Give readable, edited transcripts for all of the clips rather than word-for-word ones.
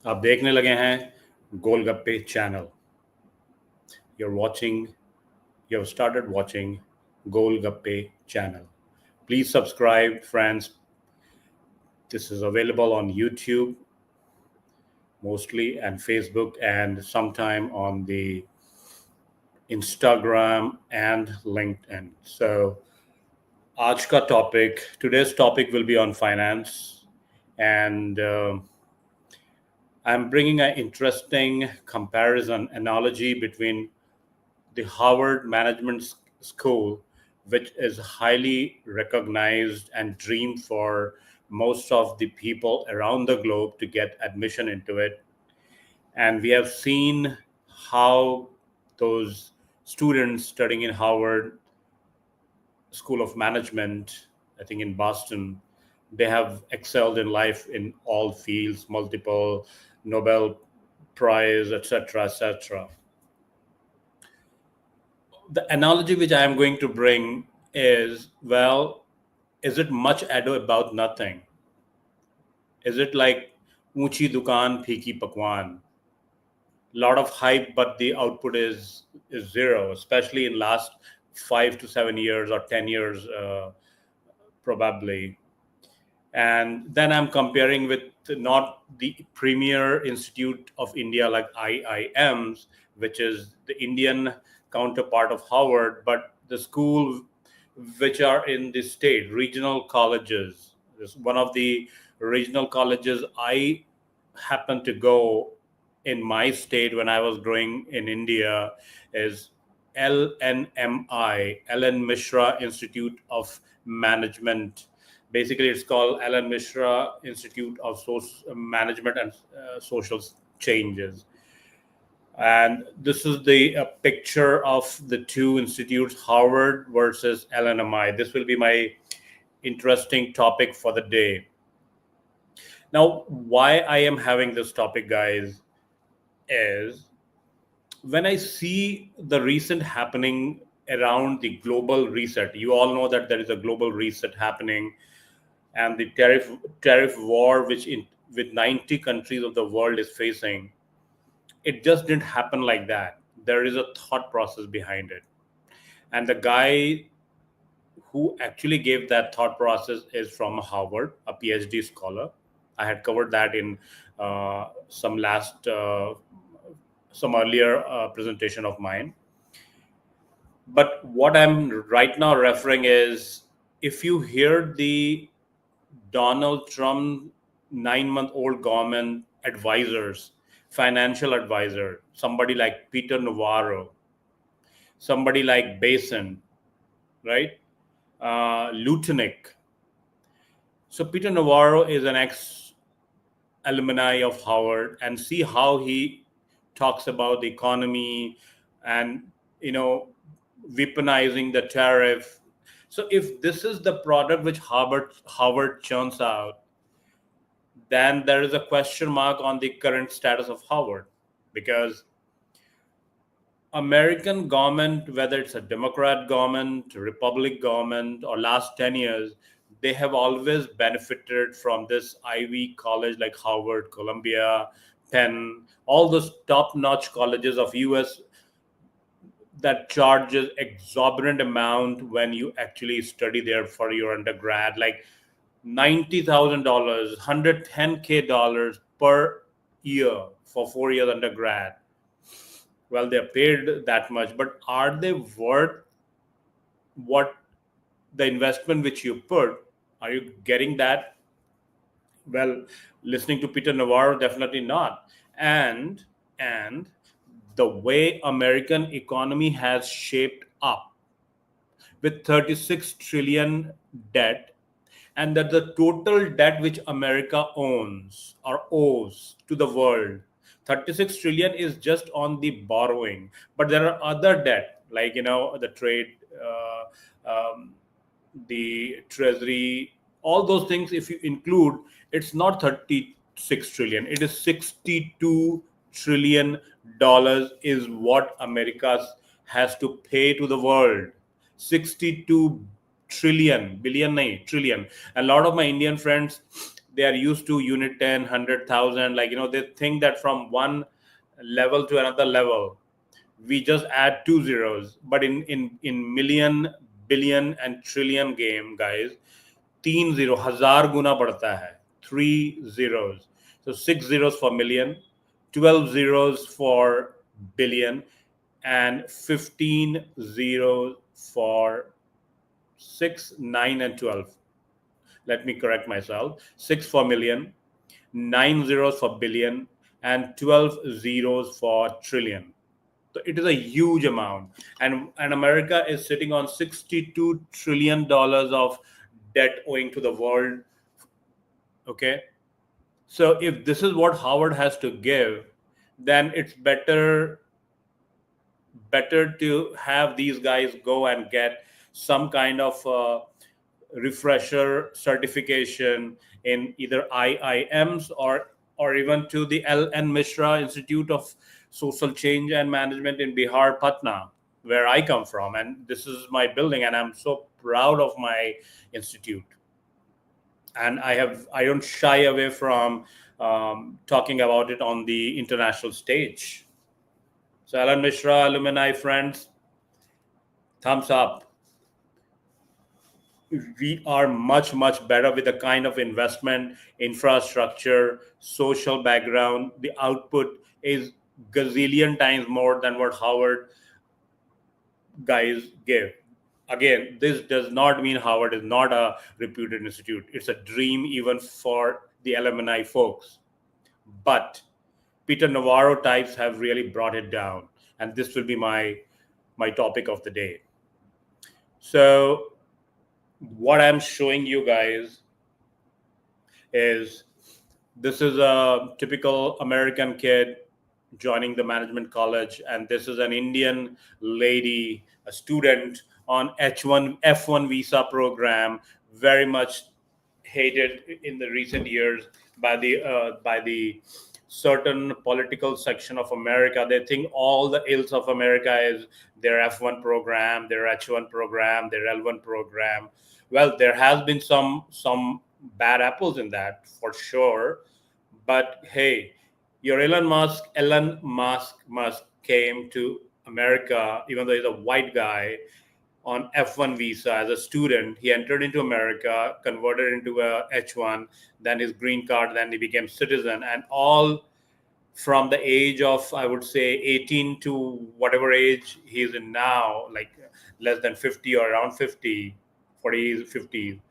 आप देखने लगे हैं गोलगप्पे channel. You have started watching Golgappe channel. Please subscribe, friends. This is available on YouTube mostly, and Facebook, and sometime on the Instagram and LinkedIn. So today's topic will be on finance, and I'm bringing an interesting comparison analogy between the Harvard Management School, which is highly recognized and dreamed for most of the people around the globe to get admission into it. And we have seen how those students studying in Harvard School of Management, I think in Boston, they have excelled in life in all fields, multiple Nobel Prize, etc., etc. The analogy which I am going to bring is, well, is it much ado about nothing? Is it like Uchi Dukan Phiki Pakwan? Lot of hype, but the output is zero, especially in last 5 to 7 years or 10 years, probably. And then I'm comparing with not the premier institute of India like IIMs, which is the Indian counterpart of Harvard, but the school which are in the state, regional colleges. This one of the regional colleges I happened to go in my state when I was growing in India is LNMI, Ellen Mishra Institute of Management. Basically, it's called Ellen Mishra Institute of Management and Social Changes. And this is the picture of the two institutes, Harvard versus LNMI. This will be my interesting topic for the day. Now, why I am having this topic, guys, is when I see the recent happening around the global reset. You all know that there is a global reset happening, and the tariff war, with 90 countries of the world is facing. It just didn't happen like that. There is a thought process behind it, and the guy who actually gave that thought process is from Harvard, a PhD scholar. I had covered that in some last some earlier presentation of mine. But what I'm right now referring is, if you hear the Donald Trump 9-month-old government advisors, financial advisor, somebody like Peter Navarro, somebody like Basin, right? Lutenick. So Peter Navarro is an ex-alumni of Howard, and see how he talks about the economy and, weaponizing the tariff. So if this is the product which Harvard churns out, then there is a question mark on the current status of Harvard, because American government, whether it's a Democrat government, Republic government, or last 10 years, they have always benefited from this Ivy college like Harvard, Columbia, Penn, all those top-notch colleges of US that charges exorbitant amount when you actually study there for your undergrad, like $90,000, $110K per year for 4 years undergrad. Well, they're paid that much, but are they worth what the investment which you put? Are you getting that? Well, listening to Peter Navarro, definitely not. And the way American economy has shaped up with 36 trillion debt, and that the total debt which America owns or owes to the world, 36 trillion is just on the borrowing, but there are other debt like, the trade, the treasury, all those things. If you include, it's not 36 trillion, it is 62 trillion dollars is what America has to pay to the world. 62 trillion, billion nahi, trillion. A lot of my Indian friends, they are used to unit 10, 100,000. Like, they think that from one level to another level, we just add two zeros. But in million, billion, and trillion game, guys, 3 0 हजार गुना बढ़ता है. 3 zeros. So 6 zeros for million, 12 zeros for billion, and 15 zeros for 6, 9, and 12. Let me correct myself. 6 for million, 9 zeros for billion, and 12 zeros for trillion. So it is a huge amount. And America is sitting on $62 trillion of debt owing to the world. Okay. So if this is what Howard has to give, then it's better to have these guys go and get some kind of refresher certification in either IIMs or even to the LN Mishra Institute of Social Change and Management in Bihar, Patna, where I come from. And this is my building, and I'm so proud of my institute. And I don't shy away from talking about it on the international stage. So LN Mishra alumni friends, thumbs up. We are much better with the kind of investment, infrastructure, social background. The output is gazillion times more than what Howard guys give. Again, this does not mean Howard is not a reputed institute. It's a dream even for the LMNI folks. But Peter Navarro types have really brought it down, and this will be my topic of the day. So what I'm showing you guys is, this is a typical American kid joining the management college, and this is an Indian lady, a student on F1 visa program, very much hated in the recent years by the certain political section of America. They think all the ills of America is their F1 program, their H1 program, their L1 program. Well, there has been some bad apples in that for sure, but hey, your Elon Musk came to America, even though he's a white guy, on F1 visa as a student. He entered into America, converted into a H1, then his green card, then he became citizen, and all from the age of, I would say, 18 to whatever age he's in now, like less than 50 or around 50, 40, 50.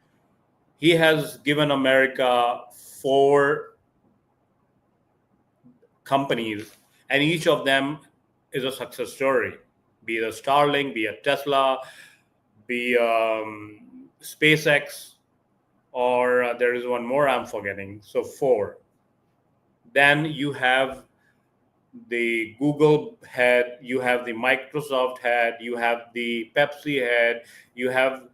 He has given America 4 companies, and each of them is a success story. Be it a Starlink, be it Tesla, be SpaceX, or there is one more I'm forgetting. So 4. Then you have the Google head, you have the Microsoft head, you have the Pepsi head, you have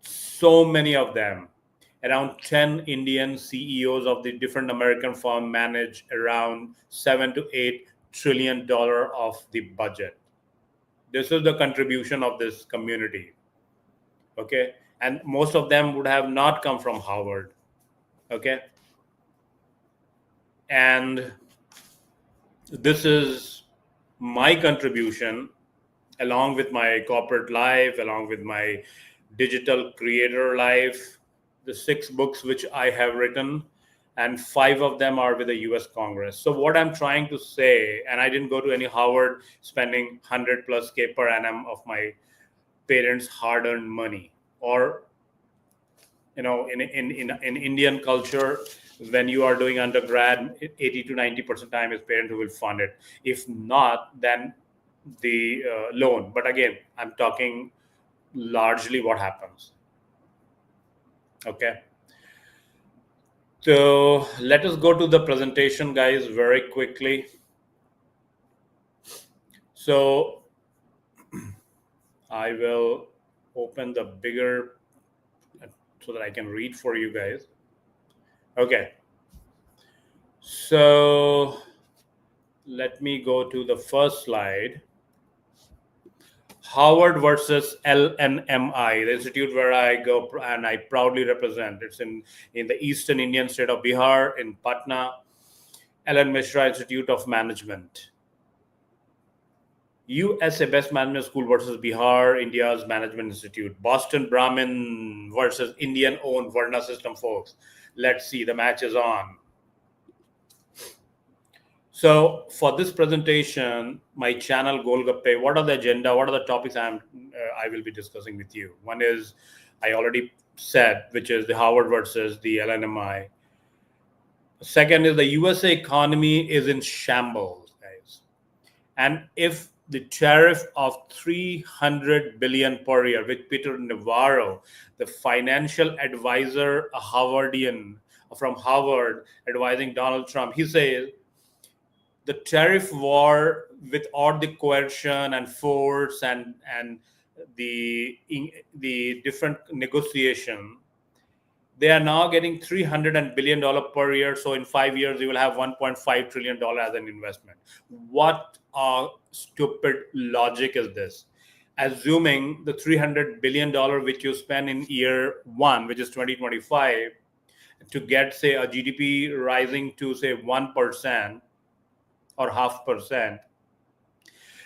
so many of them. Around 10 Indian CEOs of the different American firms manage around $7 to $8 trillion of the budget. This is the contribution of this community. Okay. And most of them would have not come from Harvard. Okay. And this is my contribution, along with my corporate life, along with my digital creator life, the 6 books which I have written, and 5 of them are with the US Congress. So what I'm trying to say, and I didn't go to any Harvard spending 100+ K per annum of my parents' hard-earned money. Or, in Indian culture, when you are doing undergrad, 80 to 90% time is parents who will fund it. If not, then the loan. But again, I'm talking largely what happens. Okay. So let us go to the presentation, guys, very quickly. So I will open the bigger so that I can read for you guys. Okay. So let me go to the first slide. Harvard versus LNMI, the institute where I go and I proudly represent. It's in the eastern Indian state of Bihar, in Patna. Ellen Mishra Institute of Management. USA Best Management School versus Bihar, India's Management Institute. Boston Brahmin versus Indian owned Varna System, folks. Let's see, the match is on. So for this presentation, my channel Golgappe, what are the agenda? What are the topics I will be discussing with you? One is, I already said, which is the Harvard versus the LNMI. Second is the USA economy is in shambles, guys. And if the tariff of 300 billion per year, which Peter Navarro, the financial advisor, a Harvardian from Harvard, advising Donald Trump, he says the tariff war with all the coercion and force and the different negotiation, they are now getting $300 billion per year. So in 5 years, you will have $1.5 trillion as an investment. What a stupid logic is this? Assuming the $300 billion which you spend in year one, which is 2025, to get, say, a GDP rising to, say, 1% or 0.5%.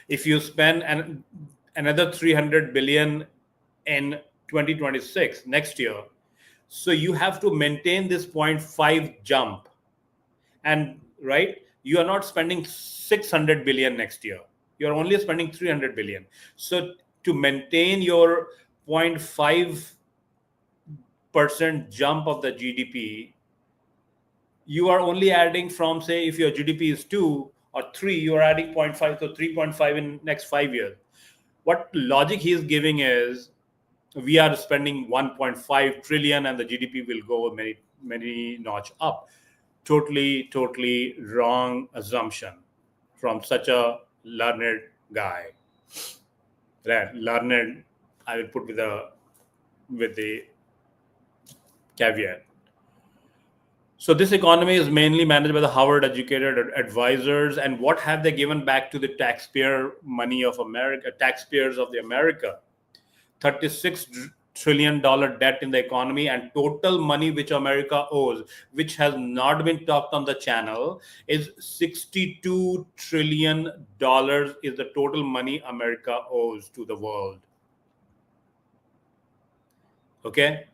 If you spend another 300 billion in 2026, next year, so you have to maintain this 0.5 jump. And right, you are not spending 600 billion next year. You're only spending 300 billion. So to maintain your 0.5% jump of the GDP, you are only adding from, say, if your GDP is 2 or 3, you are adding 0.5, so 3.5 in next 5 years. What logic he is giving is, we are spending 1.5 trillion and the GDP will go many notch up. Totally wrong assumption from such a learned guy. Learned, I will put with the caveat. So this economy is mainly managed by the Harvard educated advisors. And what have they given back to the taxpayer money of America, taxpayers of the America? $36 trillion debt in the economy, and total money which America owes, which has not been talked on the channel, is $62 trillion is the total money America owes to the world. Okay?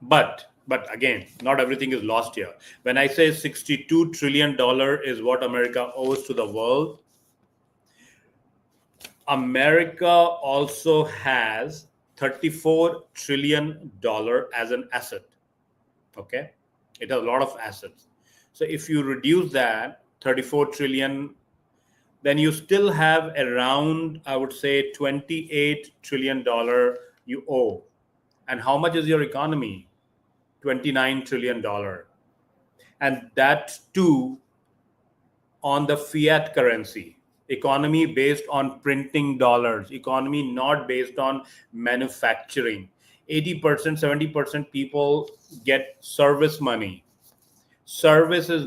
But again, not everything is lost here. When I say $62 trillion is what America owes to the world, America also has $34 trillion as an asset. Okay? It has a lot of assets. So if you reduce that 34 trillion, then you still have around, I would say, $28 trillion you owe. And how much is your economy? $29 trillion. And that too on the fiat currency. Economy based on printing dollars, economy not based on manufacturing. 80%, 70% people get service money. Service is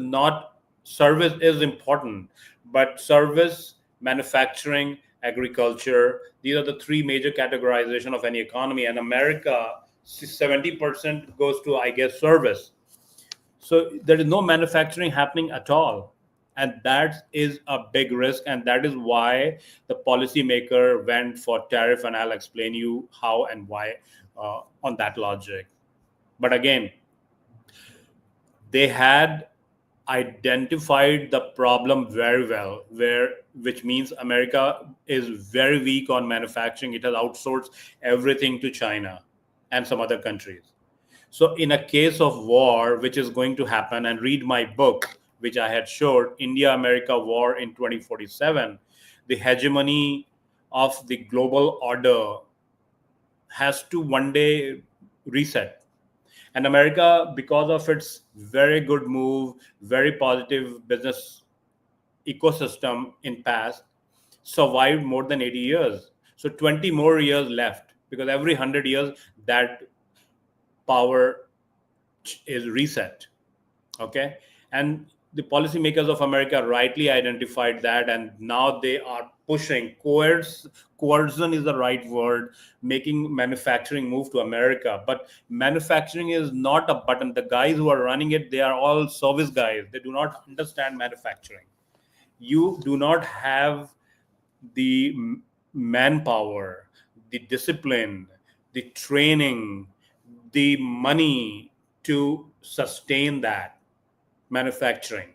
important, but service, manufacturing, agriculture, these are the three major categorization of any economy. And America, 70% goes to, I guess, service. So there is no manufacturing happening at all. And that is a big risk. And that is why the policymaker went for tariff. And I'll explain you how and why on that logic. But again, they had identified the problem very well, which means America is very weak on manufacturing. It has outsourced everything to China and some other countries. So in a case of war, which is going to happen, and read my book, which I had showed, India-America War in 2047, the hegemony of the global order has to one day reset. And America, because of its very good move, very positive business ecosystem in past, survived more than 80 years. So 20 more years left, because every 100 years that power is reset. Okay. And the policymakers of America rightly identified that, and now they are pushing, coercion is the right word, making manufacturing move to America. But manufacturing is not a button. The guys who are running it, they are all service guys. They do not understand manufacturing. You do not have the manpower, the discipline, the training, the money to sustain that manufacturing.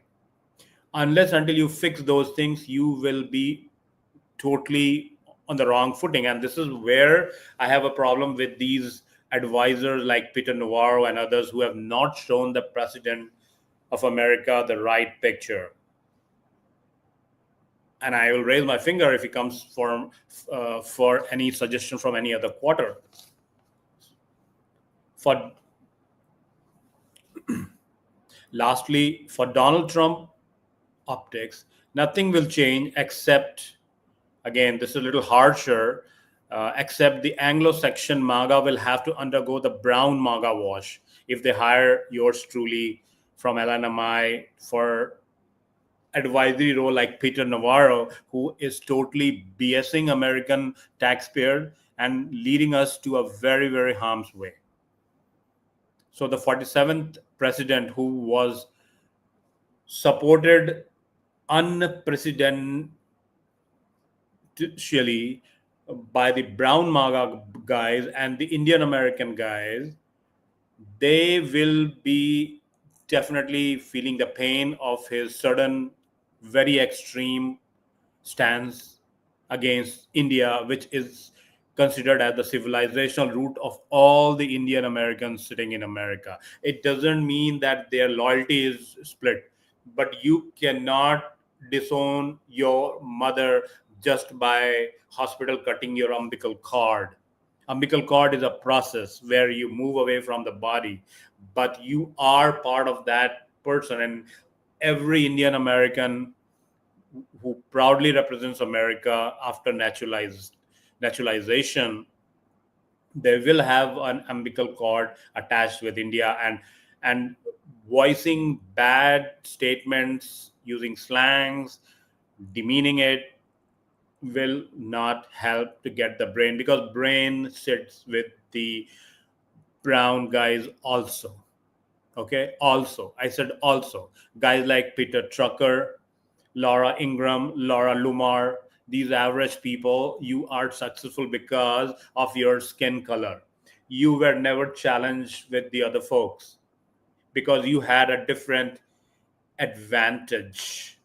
Unless until you fix those things, you will be totally on the wrong footing. And this is where I have a problem with these advisors like Peter Navarro and others who have not shown the president of America the right picture. And I will raise my finger if he comes for any suggestion from any other quarter. For lastly, for Donald Trump optics, nothing will change except, again, this is a little harsher, except the Anglo-Saxon MAGA will have to undergo the brown MAGA wash if they hire yours truly from LNMI for advisory role like Peter Navarro, who is totally BSing American taxpayers and leading us to a very, very harm's way. So the 47th president, who was supported unprecedentedly by the brown MAGA guys and the Indian American guys, they will be definitely feeling the pain of his sudden, very extreme stance against India, which is considered as the civilizational root of all the Indian Americans sitting in America. It doesn't mean that their loyalty is split, but you cannot disown your mother just by hospital cutting your umbilical cord. Umbilical cord is a process where you move away from the body, but you are part of that person. And every Indian American who proudly represents America after naturalization, they will have an umbilical cord attached with India, and voicing bad statements, using slangs, demeaning it will not help to get the brain, because brain sits with the brown guys also. Okay, also, I said also, guys like Peter Trucker, Laura Ingraham, Laura Lumar, these average people, you are successful because of your skin color. You were never challenged with the other folks because you had a different advantage.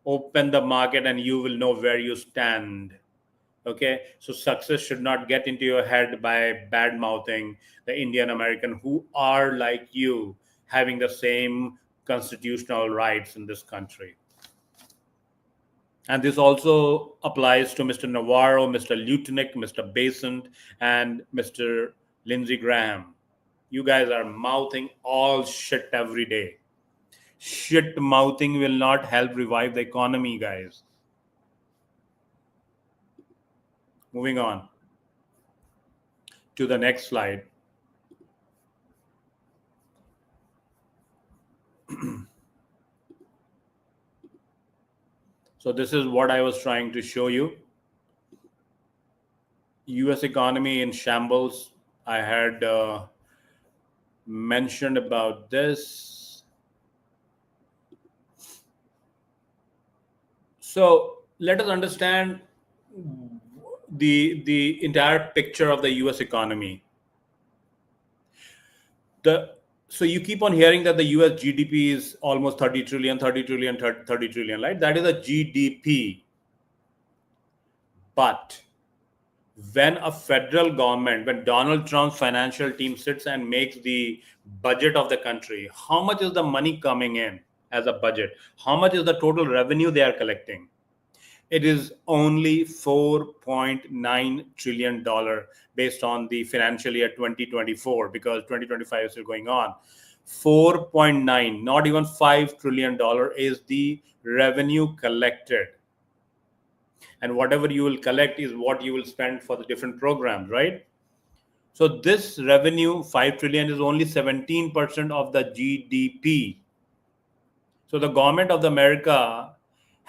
Open the market and you will know where you stand. Okay, so success should not get into your head by bad mouthing the Indian American who are like you, having the same constitutional rights in this country. And this also applies to Mr. Navarro, Mr. Lutnick, Mr. Basant, and Mr. Lindsey Graham. You guys are mouthing all shit every day. Shit mouthing will not help revive the economy, guys. Moving on to the next slide. So this is what I was trying to show you. US economy in shambles. I had mentioned about this. So let us understand the entire picture of the US economy. So you keep on hearing that the US GDP is almost 30 trillion, 30 trillion, 30 trillion, right? That is a GDP. But when a federal government, when Donald Trump's financial team sits and makes the budget of the country, how much is the money coming in as a budget? How much is the total revenue they are collecting? It is only $4.9 trillion based on the financial year 2024, because 2025 is still going on. 4.9, not even $5 trillion is the revenue collected. And whatever you will collect is what you will spend for the different programs, right? So this revenue, 5 trillion, is only 17% of the GDP. So the government of America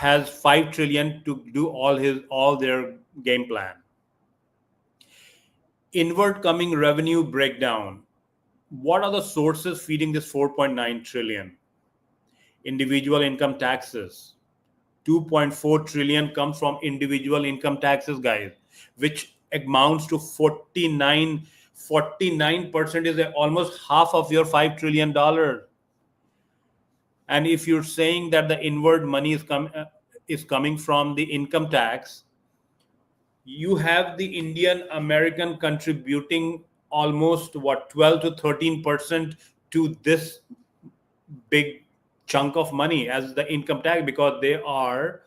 has 5 trillion to do all their game plan. Inward coming revenue breakdown. What are the sources feeding this 4.9 trillion? Individual income taxes. 2.4 trillion comes from individual income taxes, guys, which amounts to 49% is almost half of your $5 trillion. And if you're saying that the inward money is coming from the income tax, you have the Indian American contributing almost 12 to 13% to this big chunk of money as the income tax, because they are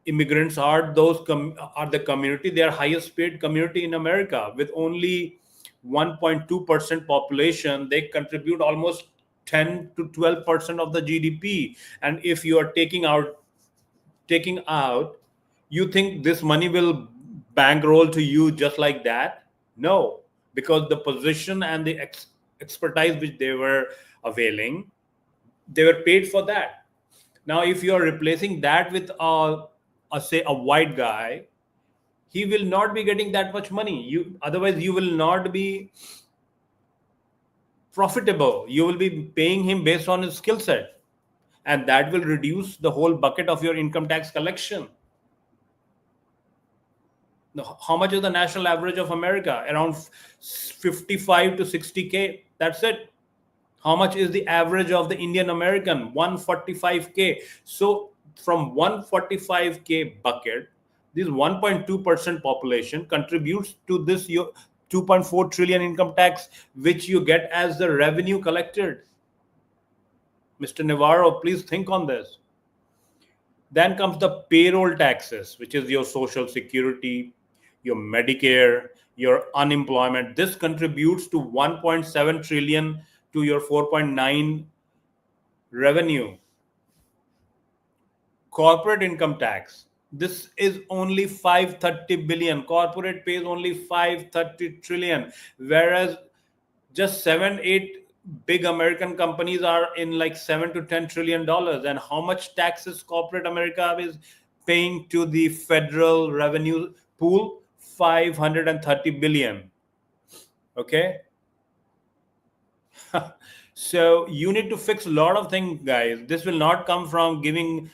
immigrants, are the community, they are highest paid community in America. With only 1.2% population, they contribute almost 10 to 12% of the GDP. And if you are taking out, you think this money will bankroll to you just like that? No, because the position and the expertise which they were availing, they were paid for that. Now, if you are replacing that with say a white guy, he will not be getting that much money. Otherwise you will not be profitable. You will be paying him based on his skill set, and that will reduce the whole bucket of your income tax collection. Now, how much is the national average of America? Around 55 to 60K. That's it. How much is the average of the Indian American? 145K. So from 145K bucket, this 1.2% population contributes to this 2.4 trillion income tax, which you get as the revenue collected. Mr. Navarro, please think on this. Then comes the payroll taxes, which is your Social Security, your Medicare, your unemployment. This contributes to 1.7 trillion to your 4.9 revenue. Corporate income tax. This is only 530 billion. Corporate pays only 530 trillion, whereas just 7-8 big American companies are in like 7 to 10 trillion dollars. And how much taxes corporate America is paying to the federal revenue pool? 530 billion. Okay. So you need to fix a lot of things, guys. This will not come from giving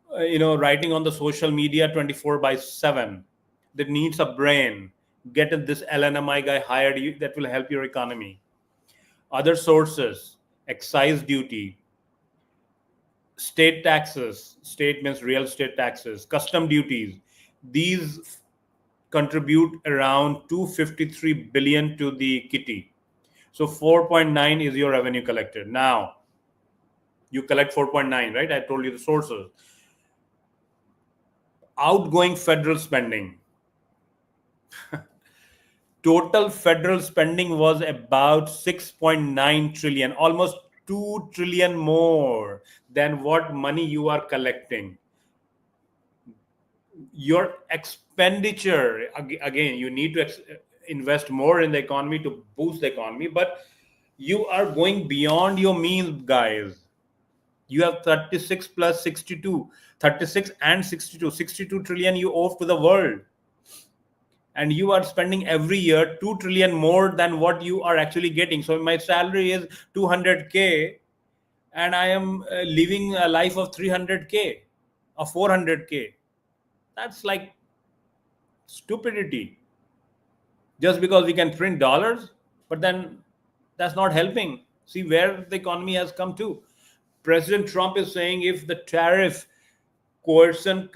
writing on the social media 24/7. That needs a brain. Get this LNMI guy hired. That will help your economy. Other sources: excise duty, state taxes. State means real estate taxes. Custom duties. These contribute around 253 billion to the kitty. So 4.9 is your revenue collected. Now, you collect 4.9, right? I told you the sources. Outgoing federal spending. Total federal spending was about 6.9 trillion, almost 2 trillion more than what money you are collecting. Your expenditure, again, you need to invest more in the economy to boost the economy, but you are going beyond your means, guys. You have 36 plus 62, 36 and 62 trillion you owe to the world. And you are spending every year 2 trillion more than what you are actually getting. So my salary is 200K and I am living a life of 300K or 400K. That's like stupidity. Just because we can print dollars, but then that's not helping. See where the economy has come to. President Trump is saying if the tariff coercive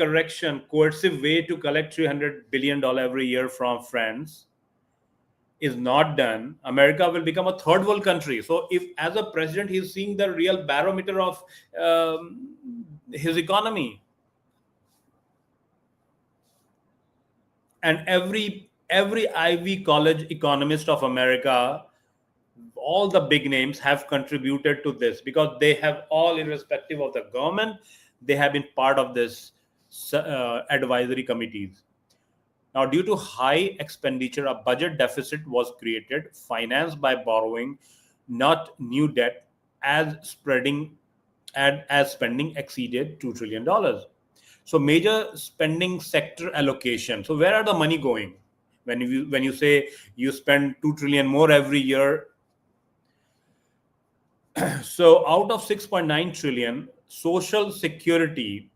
way to collect $300 billion every year from friends is not done, America will become a third world country. So if as a president, he's seeing the real barometer of his economy. And every Ivy College economist of America, all the big names have contributed to this because they have all, irrespective of the government, they have been part of this advisory committees. Now, due to high expenditure, a budget deficit was created, financed by borrowing, not new debt, as as spending exceeded $2 trillion. So major spending sector allocation. So where are the money going? When you say you spend 2 trillion more every year, so out of 6.9 trillion, social security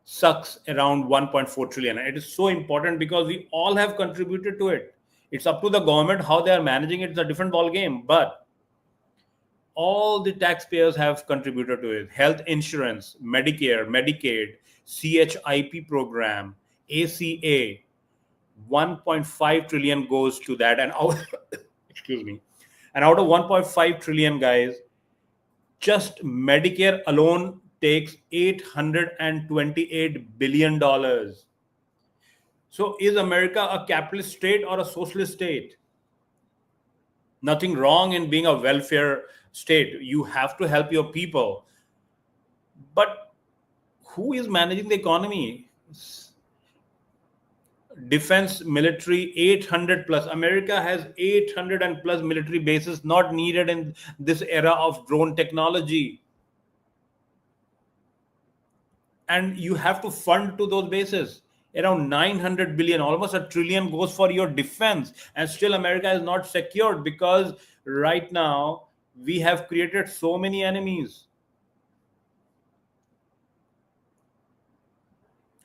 sucks around 1.4 trillion. It is so important because we all have contributed to it. It's up to the government how they are managing it. It's a different ball game, but all the taxpayers have contributed to it. Health insurance, Medicare, Medicaid, CHIP program, ACA, 1.5 trillion goes to that. And out, excuse me, and out of 1.5 trillion, guys, just Medicare alone takes $828 billion. So is America a capitalist state or a socialist state? Nothing wrong in being a welfare state. You have to help your people. But who is managing the economy? Defense, military, 800 plus. America has 800 and plus military bases not needed in this era of drone technology. And you have to fund to those bases. Around 900 billion, almost a trillion goes for your defense. And still America is not secured because right now we have created so many enemies.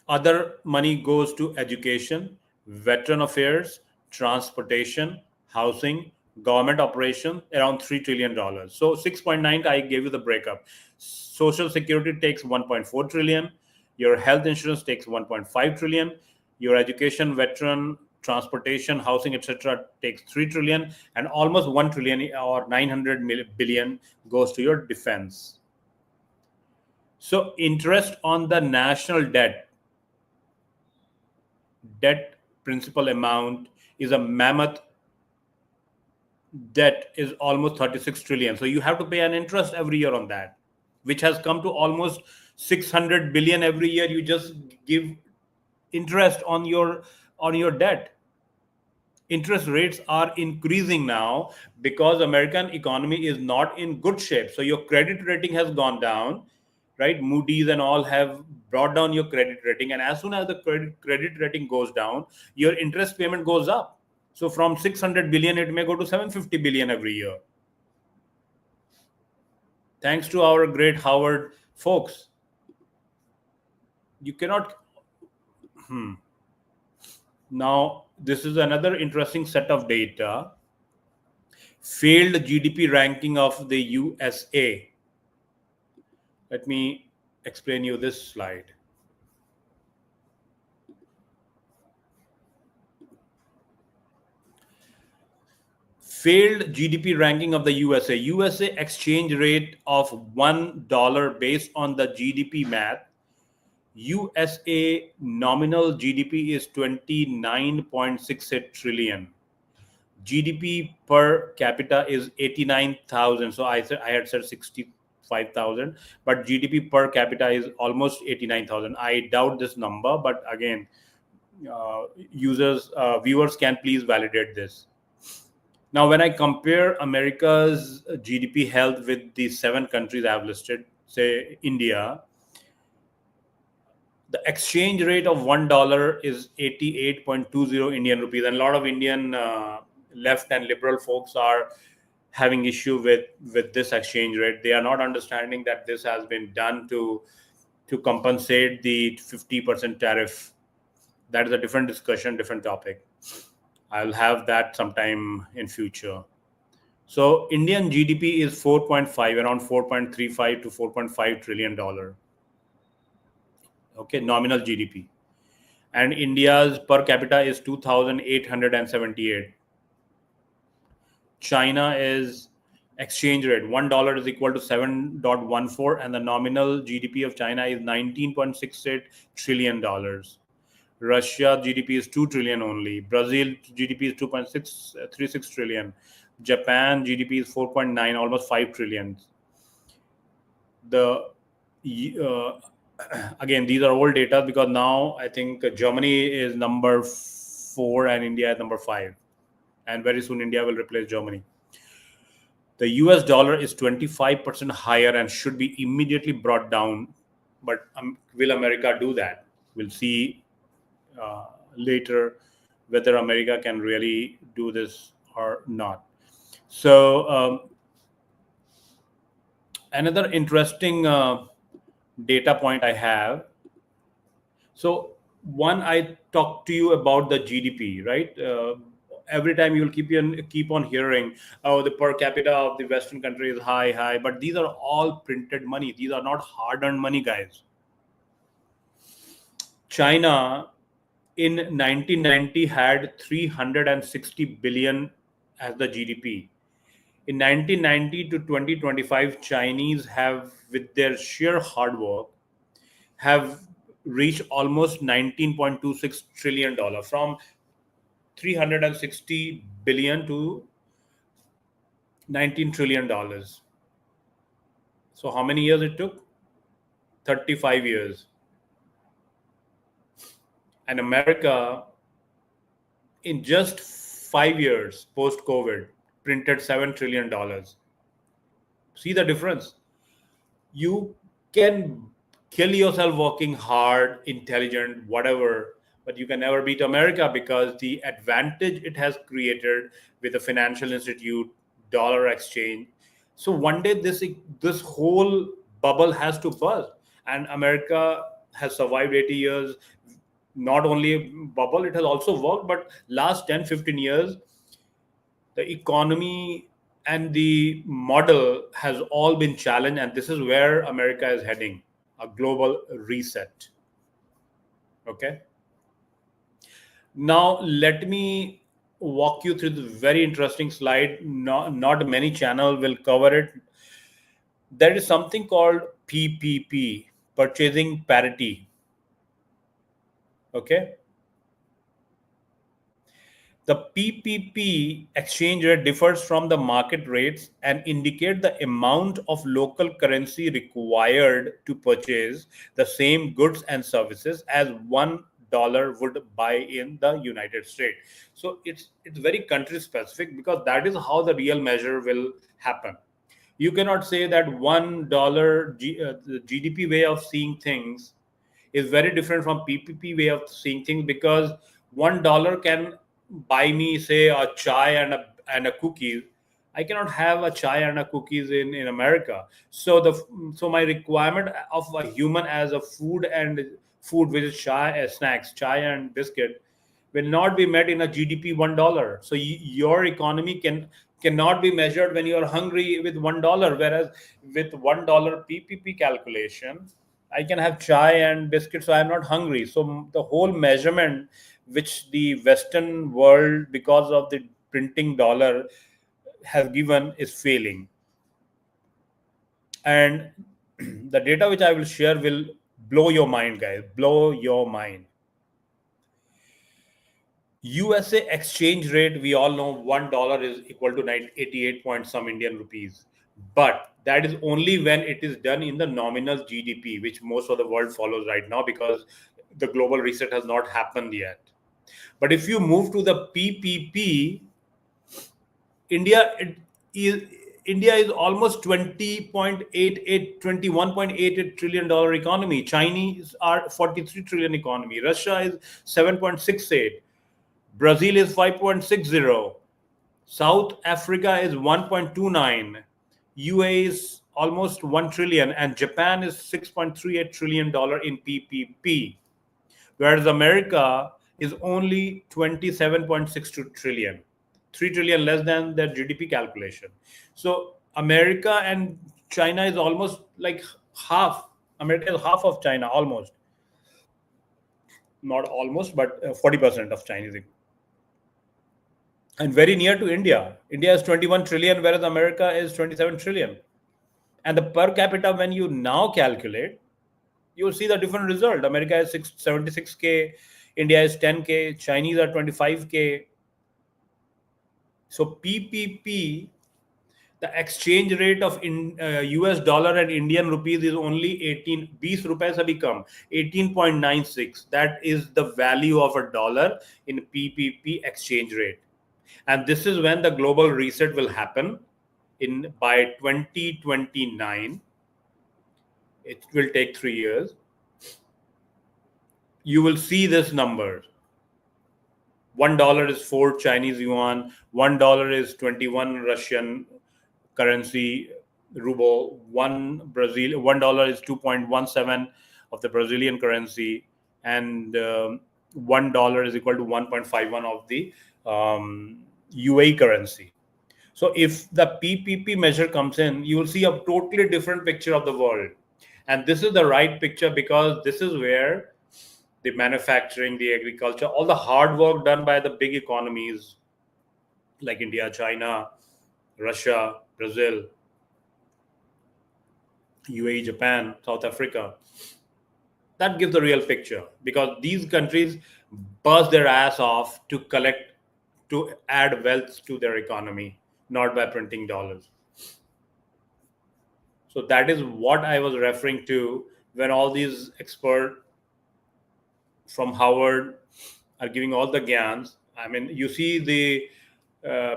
Other money goes to education, veteran affairs, transportation, housing, government operation, around $3 trillion. So 6.9, I gave you the breakup. Social security takes 1.4 trillion. Your health insurance takes 1.5 trillion. Your education, veteran, transportation, housing, etc. takes 3 trillion. And almost 1 trillion or 900 billion goes to your defense. So interest on the national debt principal amount is a mammoth. Debt is almost 36 trillion. So you have to pay an interest every year on that, which has come to almost 600 billion every year. You just give interest on your debt. Interest rates are increasing now because American economy is not in good shape. So your credit rating has gone down, right? Moody's and all have brought down your credit rating. And as soon as the credit rating goes down, your interest payment goes up. So from 600 billion, it may go to 750 billion every year. Thanks to our great Howard folks. You cannot. Now, this is another interesting set of data. Failed GDP ranking of the USA. Let me explain you this slide. Failed GDP ranking of the USA. USA exchange rate of $1 based on the GDP math. USA nominal GDP is 29.68 trillion. GDP per capita is 89,000. So I had said 65,000, but GDP per capita is almost 89,000. I doubt this number, but again, viewers can please validate this. Now, when I compare America's GDP health with the 7 countries I have listed, say India, the exchange rate of $1 is 88.20 Indian rupees. And a lot of Indian left and liberal folks are having issue with this exchange rate. They are not understanding that this has been done to compensate the 50% tariff. That is a different discussion, different topic. I'll have that sometime in future. So Indian GDP is 4.5, around 4.35 to 4.5 trillion dollar. Okay, nominal GDP. And India's per capita is 2,878. China is exchange rate. $1 is equal to 7.14, and the nominal GDP of China is $19.68 trillion. Russia GDP is 2 trillion only. Brazil GDP is 2.636 trillion. Japan GDP is 4.9, almost 5 trillion. Again, these are old data because now I think Germany is number 4 and India is number 5. And very soon India will replace Germany. The US dollar is 25% higher and should be immediately brought down. But will America do that? We'll see later whether America can really do this or not. So, another interesting data point I have. So, one, I talked to you about the GDP, right? Every time you'll keep on hearing, oh, the per capita of the Western country is high, but these are all printed money. These are not hard-earned money, guys. China in 1990 had 360 billion as the GDP. In 1990 to 2025, Chinese have, with their sheer hard work, have reached almost $19.26 trillion, from 360 billion to $19 trillion. So how many years it took? 35 years. And America, in just 5 years post COVID, printed $7 trillion. See the difference? You can kill yourself working hard, intelligent, whatever, but you can never beat America, because the advantage it has created with the financial institute, dollar exchange. So one day this whole bubble has to burst, and America has survived 80 years. Not only a bubble, it has also worked, but last 10-15 years, the economy and the model has all been challenged, and this is where America is heading, a global reset. Okay, now let me walk you through the very interesting slide. Not many channel will cover it. There is something called PPP, purchasing parity. Okay, the PPP exchange rate differs from the market rates and indicate the amount of local currency required to purchase the same goods and services as $1 would buy in the United States. So it's very country specific, because that is how the real measure will happen. You cannot say that $1 the GDP way of seeing things is very different from PPP way of seeing things, because $1 can buy me, say, a chai and a cookie. I cannot have a chai and a cookies in America. So my requirement of a human as a food which is chai, snacks, chai and biscuit, will not be met in a GDP $1. So your economy cannot be measured when you are hungry with $1. Whereas with $1 PPP calculation, I can have chai and biscuits, so I'm not hungry. So the whole measurement which the Western world, because of the printing dollar, has given is failing. And the data which I will share will blow your mind, guys. Blow your mind. USA exchange rate, we all know $1 is equal to 88 point some Indian rupees. But that is only when it is done in the nominal GDP, which most of the world follows right now, because the global reset has not happened yet. But if you move to the PPP, India India is almost 21.88 trillion dollar economy. Chinese are 43 trillion economy. Russia is 7.68. Brazil is 5.60. South Africa is 1.29. UAE is almost 1 trillion, and Japan is $6.38 trillion in PPP, whereas America is only 27.62 trillion, 3 trillion less than their GDP calculation. So America and China is almost like half. America is half of China, almost. Not almost, but 40% of Chinese, and very near to India. India is 21 trillion, whereas America is 27 trillion. And the per capita, when you now calculate, you will see the different result. America is 76K, India is 10K, Chinese are 25K. So PPP, the exchange rate of US dollar and Indian rupees is only 18. 20 rupees have become 18.96. That is the value of a dollar in PPP exchange rate. And this is when the global reset will happen. by 2029. It will take 3 years. You will see this number. $1 is 4 Chinese yuan. $1 is 21 Russian currency ruble. $1 is 2.17 of the Brazilian currency, and $1 is equal to 1.51 of the UAE currency. So if the PPP measure comes in, you will see a totally different picture of the world. And this is the right picture because this is where the manufacturing, the agriculture, all the hard work done by the big economies like India, China, Russia, Brazil, UAE, Japan, South Africa, that gives the real picture, because these countries bust their ass off to add wealth to their economy, not by printing dollars. So that is what I was referring to when all these experts from Harvard are giving all the gyans. I mean, you see the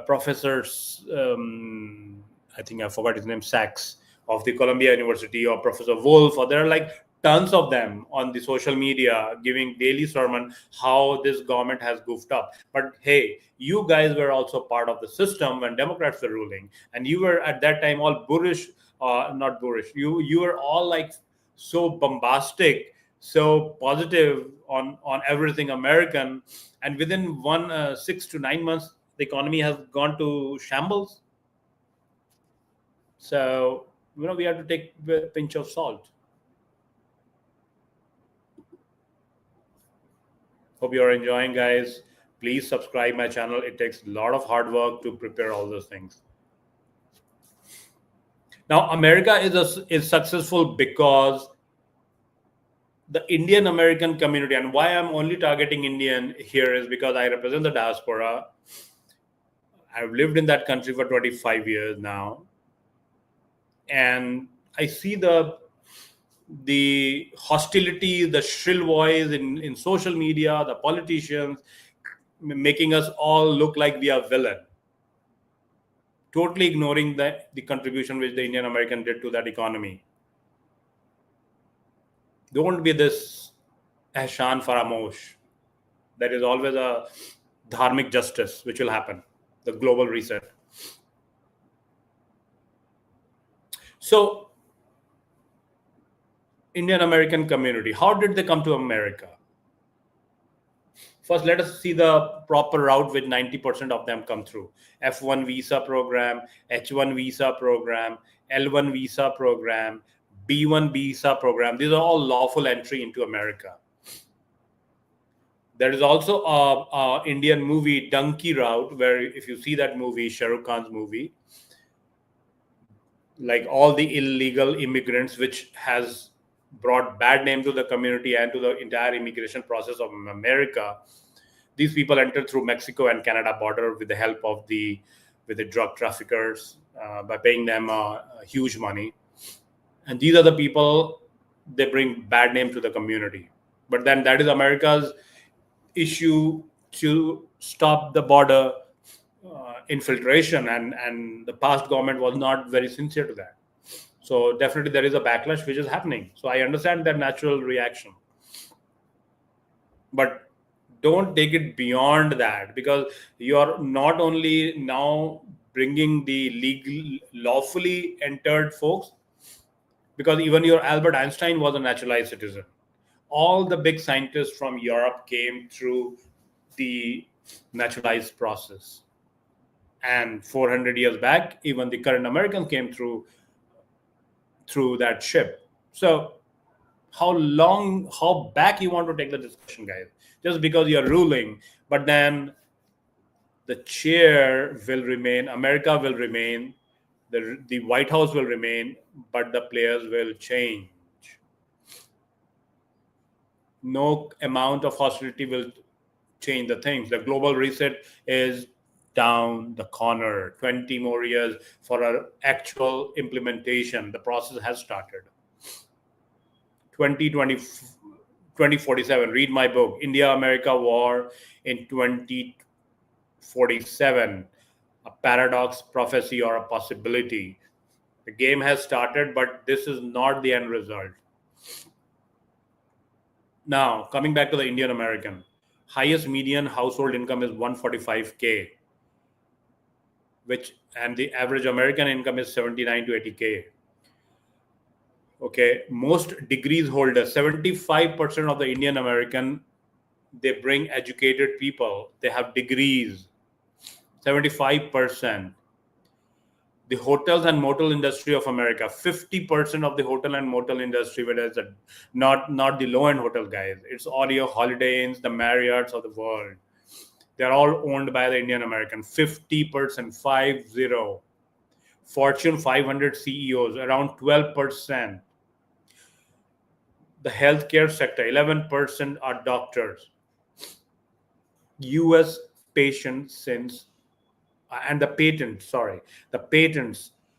professors, I think I forgot his name, Sachs of the Columbia University, or Professor Wolf, or there are like tons of them on the social media giving daily sermon how this government has goofed up. But hey, you guys were also part of the system when Democrats were ruling, and you were at that time all boorish, not boorish. You were all like so bombastic, so positive on everything American, and within 6 to 9 months, the economy has gone to shambles. So we have to take a pinch of salt. Hope you're enjoying, guys. Please subscribe my channel. It takes a lot of hard work to prepare all those things. Now, America is successful because the Indian American community, and why I'm only targeting Indian here is because I represent the diaspora. I've lived in that country for 25 years now, and I see the hostility, the shrill voice in social media, the politicians making us all look like we are villain, totally ignoring the contribution which the Indian American did to that economy. Don't be this Ehsan Faramosh. There is always a dharmic justice which will happen, the global reset. So, Indian American community, how did they come to America? First, let us see the proper route which 90% of them come through. F1 visa program, H1 visa program, L1 visa program, B1 visa program. These are all lawful entry into America. There is also a Indian movie, Donkey Route, where if you see that movie, Shah Rukh Khan's movie, like all the illegal immigrants, which has brought bad name to the community and to the entire immigration process of America. These people entered through Mexico and Canada border with the help of the drug traffickers by paying them huge money. And these are the people, they bring bad name to the community. But then that is America's issue to stop the border infiltration, and the past government was not very sincere to that. So definitely there is a backlash which is happening. So I understand that natural reaction. But don't take it beyond that, because you're not only now bringing the legal, lawfully entered folks, because even your Albert Einstein was a naturalized citizen. All the big scientists from Europe came through the naturalized process. And 400 years back, even the current Americans came through that ship. So how back you want to take the discussion, guys? Just because you're ruling, but then the chair will remain, America will remain, the White House will remain, but the players will change. No amount of hostility will change the things. The global reset is down the corner. 20 more years for our actual implementation. The process has started. 2047. Read my book, India-America War in 2047. a paradox, prophecy, or a possibility. The game has started, but this is not the end result. Now, coming back to the Indian American, highest median household income is 145K, and the average American income is 79 to 80K. Okay, most degrees holders, 75% of the Indian American, they bring educated people. They have degrees, 75%. The hotels and motel industry of America, 50% of the hotel and motel industry, whether it's not the low-end hotel guys, it's all your Holiday Inns, the Marriotts of the world. They're all owned by the Indian American. 50%, 50. Fortune 500 CEOs, around 12%. The healthcare sector, 11% are doctors. US patients since, and the patents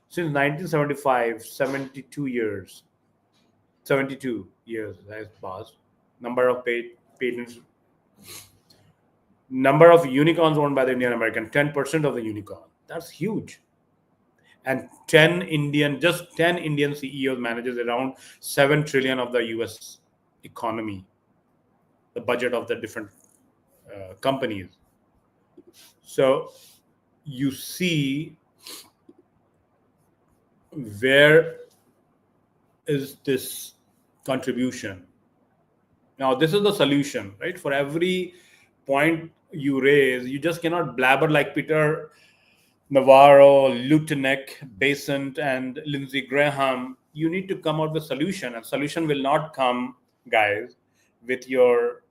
since 1975, 72 years. 72 years has passed. Number of patents. Number of unicorns owned by the Indian American, 10% of the unicorn. That's huge. And 10 Indian CEOs manages around 7 trillion of the US economy, the budget of the different companies. So you see where is this contribution. Now, this is the solution, right? For every point you raise, you just cannot blabber like Peter Navarro, Lutenek, Besant, and Lindsey Graham. You need to come out with a solution, and solution will not come, guys, with your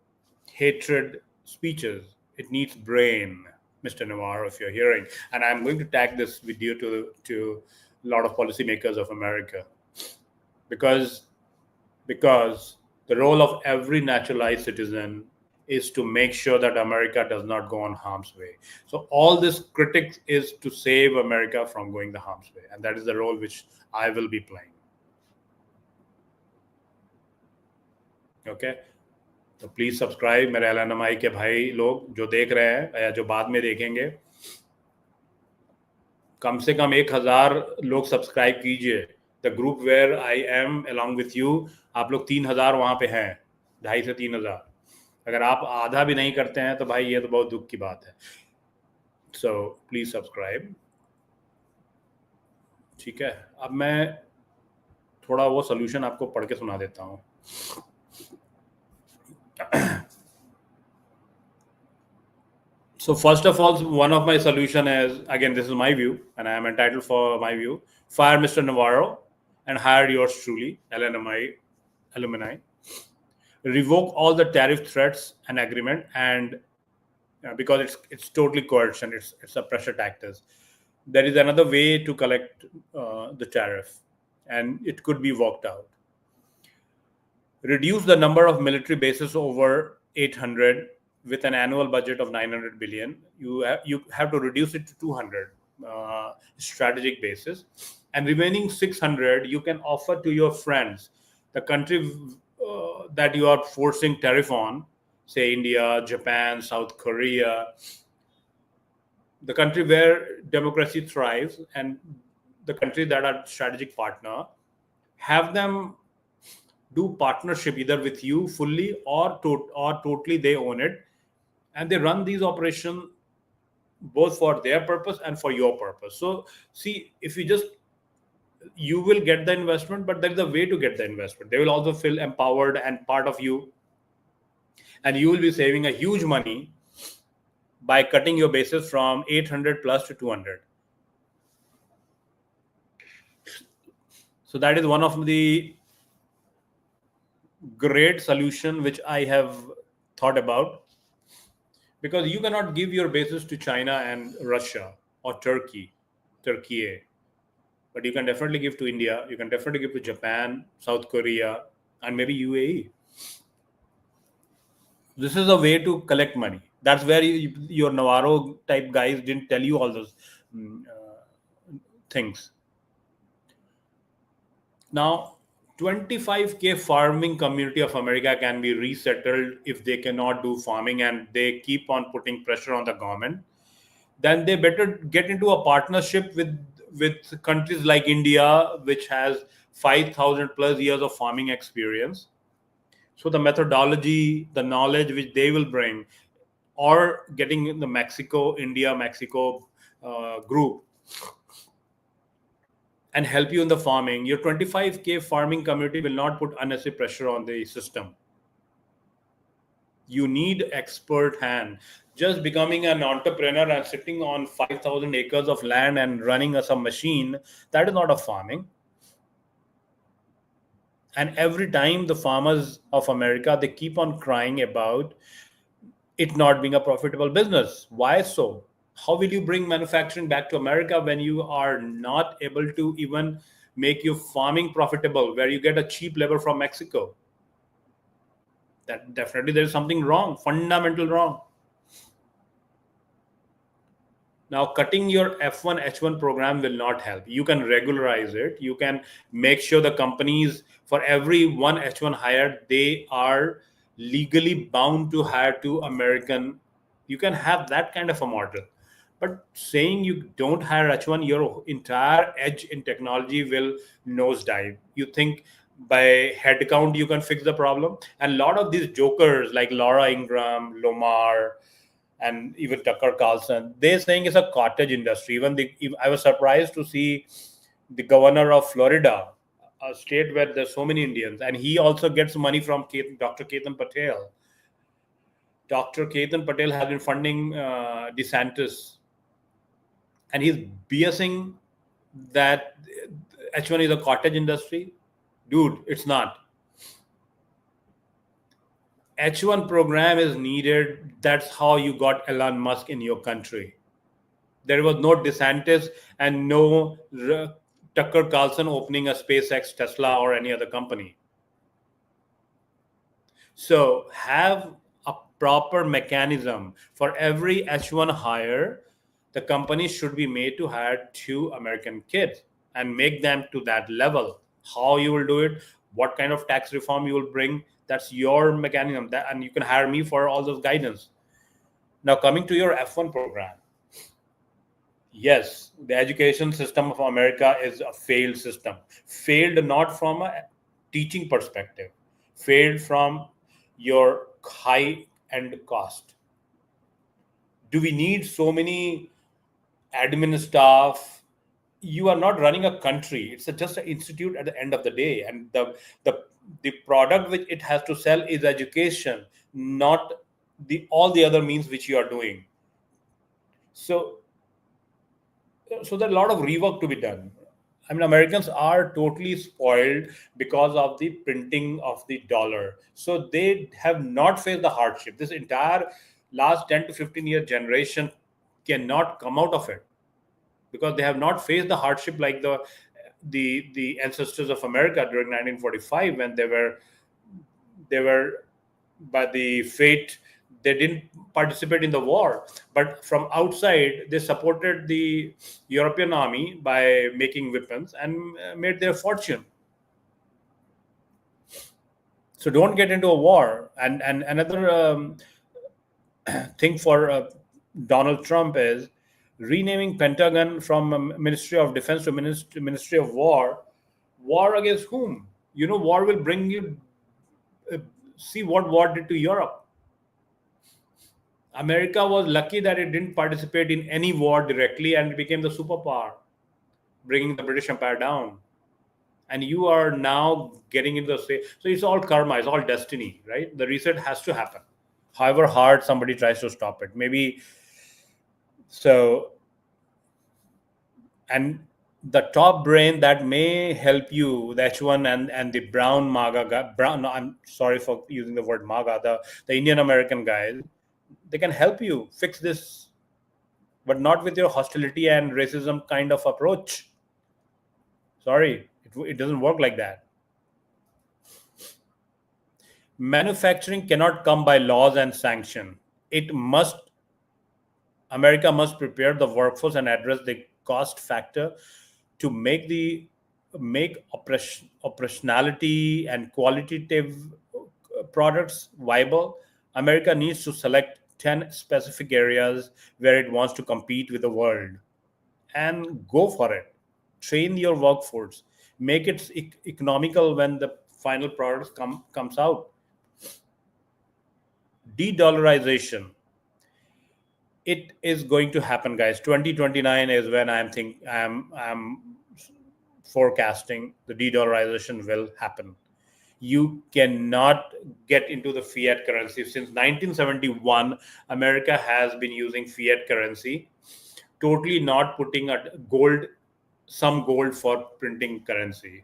hatred speeches. It needs brain, Mr. Navarro, if you're hearing. And I'm going to tag this video to a lot of policymakers of America, because the role of every naturalized citizen is to make sure that America does not go on harm's way. So all this critics is to save America from going the harm's way. And that is the role which I will be playing. Okay? So please subscribe, मेरे LNMI के भाई लोग जो देख रहे हैं या जो बाद में देखेंगे, कम से कम 1000 लोग सब्सक्राइब कीजिए. The group where I am along with you, आप लोग 3000 वहां पे हैं, 2,500 से 3000. अगर आप आधा भी नहीं करते हैं तो भाई ये तो बहुत दुख की बात है. So please subscribe. ठीक है, अब मैं थोड़ा वो सोल्यूशन आपको पढ़ के सुना देता हूँ. So first of all, one of my solution is, again, this is my view and I am entitled for my view, fire Mr. Navarro and hire yours truly, LNMI alumni. Revoke all the tariff threats and agreement, and because it's totally coercion, it's a pressure tactics. There is another way to collect the tariff, and it could be worked out. Reduce the number of military bases over 800 with an annual budget of 900 billion. You have to reduce it to 200 strategic bases, and remaining 600 you can offer to your friends, the country that you are forcing tariff on, say India, Japan, South Korea, the country where democracy thrives, and the country that are strategic partner. Have them do partnership either with you fully or totally they own it, and they run these operations both for their purpose and for your purpose. So see, if you will get the investment, but there is a way to get the investment. They will also feel empowered and part of you, and you will be saving a huge money by cutting your bases from 800 plus to 200. So that is one of the great solution which I have thought about, because you cannot give your bases to China and Russia or Turkey, but you can definitely give to India, you can definitely give to Japan, South Korea, and maybe UAE. This is a way to collect money. That's where your Navarro type guys didn't tell you all those things. Now, 25K farming community of America can be resettled if they cannot do farming and they keep on putting pressure on the government. then they better get into a partnership with countries like India, which has 5,000 plus years of farming experience. So the methodology, the knowledge which they will bring, or getting in the Mexico group and help you in the farming. Your 25K farming community will not put unnecessary pressure on the system. You need expert hand. Just becoming an entrepreneur and sitting on 5,000 acres of land and running some machine, that is not a farming. And every time the farmers of America, they keep on crying about it not being a profitable business. Why so? How will you bring manufacturing back to America when you are not able to even make your farming profitable, where you get a cheap labor from Mexico? That definitely there is something wrong, fundamental wrong. Now, cutting your F1 H1 program will not help. You can regularize it. You can make sure the companies, for every one H1 hired, they are legally bound to hire two American. You can have that kind of a model. But saying you don't hire H1, your entire edge in technology will nosedive. You think by headcount you can fix the problem? And a lot of these jokers like Laura Ingraham, Lomar, and even Tucker Carlson, they're saying it's a cottage industry. I was surprised to see the governor of Florida, a state where there's so many Indians, and he also gets money from Dr. Ketan Patel. Dr. Ketan Patel has been funding DeSantis, and he's BSing that H1 is a cottage industry. Dude, it's not. H1 program is needed. That's how you got Elon Musk in your country. There was no DeSantis and no Tucker Carlson opening a SpaceX, Tesla, or any other company. So have a proper mechanism for every H1 hire. The company should be made to hire two American kids and make them to that level. How you will do it, what kind of tax reform you will bring, that's your mechanism. And you can hire me for all those guidance. Now, coming to your F1 program. Yes, the education system of America is a failed system. Failed not from a teaching perspective, failed from your high end cost. Do we need so many admin staff? You are not running a country. It's just an institute at the end of the day. And the product which it has to sell is education, not all the other means which you are doing. So there's a lot of rework to be done. I mean, Americans are totally spoiled because of the printing of the dollar. So they have not faced the hardship. This entire last 10 to 15-year generation cannot come out of it because they have not faced the hardship like the ancestors of America during 1945 when they were by the fate, they didn't participate in the war, but from outside they supported the European army by making weapons and made their fortune. So don't get into a war. And another thing for Donald Trump is renaming Pentagon from Ministry of Defense to Ministry of War. War against whom? War will bring you. See what war did to Europe. America was lucky that it didn't participate in any war directly and became the superpower, bringing the British Empire down. And you are now getting into the state. So it's all karma, it's all destiny, right? The reset has to happen. However hard somebody tries to stop it. Maybe so. And the top brain that may help you, the H1 and the brown MAGA guy, no, I'm sorry for using the word MAGA, the Indian American guys, they can help you fix this, but not with your hostility and racism kind of approach. Sorry, it doesn't work like that. Manufacturing cannot come by laws and sanction. America must prepare the workforce and address the cost factor to make operationality and qualitative products viable. America needs to select 10 specific areas where it wants to compete with the world, and go for it. Train your workforce, make it economical when the final product comes out. De-dollarization, it is going to happen, guys. 2029 is when I'm forecasting the de-dollarization will happen. You cannot get into the fiat currency. Since 1971, America has been using fiat currency, totally not putting some gold for printing currency.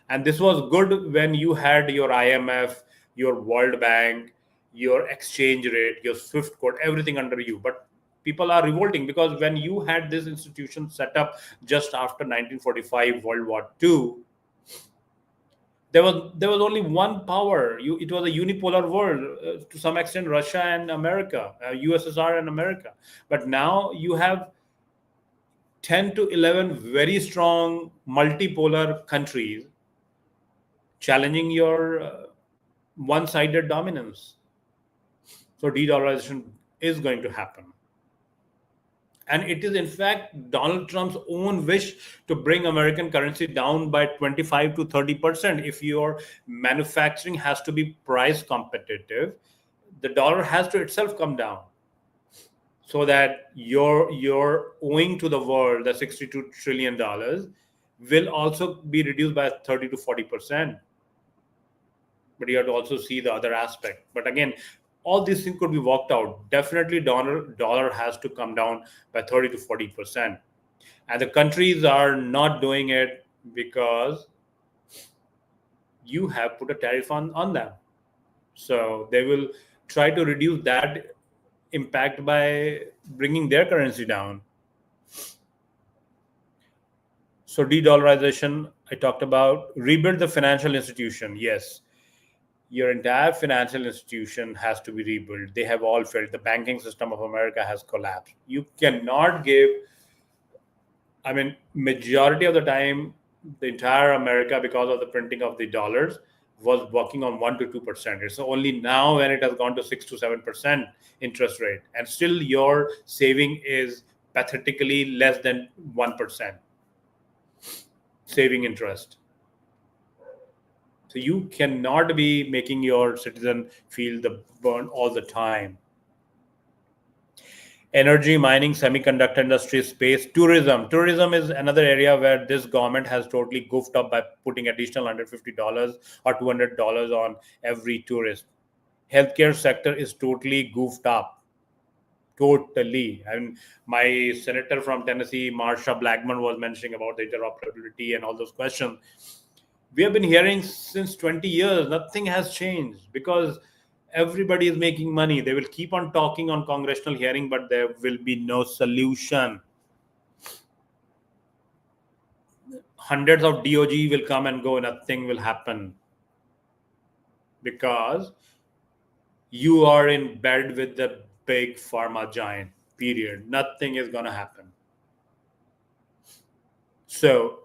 And this was good when you had your IMF, your World Bank, your exchange rate, your Swift code, everything under you. But people are revolting because when you had this institution set up just after 1945 World War II, there was only one power. It was a unipolar world, to some extent, Russia and America, USSR and America. But now you have 10 to 11 very strong multipolar countries challenging your one-sided dominance. So de-dollarization is going to happen. And it is, in fact, Donald Trump's own wish to bring American currency down by 25 to 30%. If your manufacturing has to be price competitive, the dollar has to itself come down so that your owing to the world, the $62 trillion, will also be reduced by 30 to 40%. But you have to also see the other aspect. But again, all these things could be worked out. Definitely, dollar has to come down by 30 to 40%, and the countries are not doing it because you have put a tariff on them. So they will try to reduce that impact by bringing their currency down. So de-dollarization, I talked about. Rebuild the financial institution. Yes, your entire financial institution has to be rebuilt. They have all failed. The banking system of America has collapsed. You cannot give, I mean, majority of the time, the entire America, because of the printing of the dollars, was working on 1 to 2%. It's only now when it has gone to 6 to 7% interest rate, and still your saving is pathetically less than 1% saving interest. So you cannot be making your citizen feel the burn all the time. Energy, mining, semiconductor industry, space, tourism. Tourism is another area where this government has totally goofed up by putting additional $150 or $200 on every tourist. Healthcare sector is totally goofed up. Totally. And my senator from Tennessee, Marsha Blackman, was mentioning about the interoperability and all those questions. We have been hearing since 20 years. Nothing has changed because everybody is making money. They will keep on talking on congressional hearing, but there will be no solution. Hundreds of DOG will come and go. Nothing will happen because you are in bed with the big pharma giant, period. Nothing is going to happen. So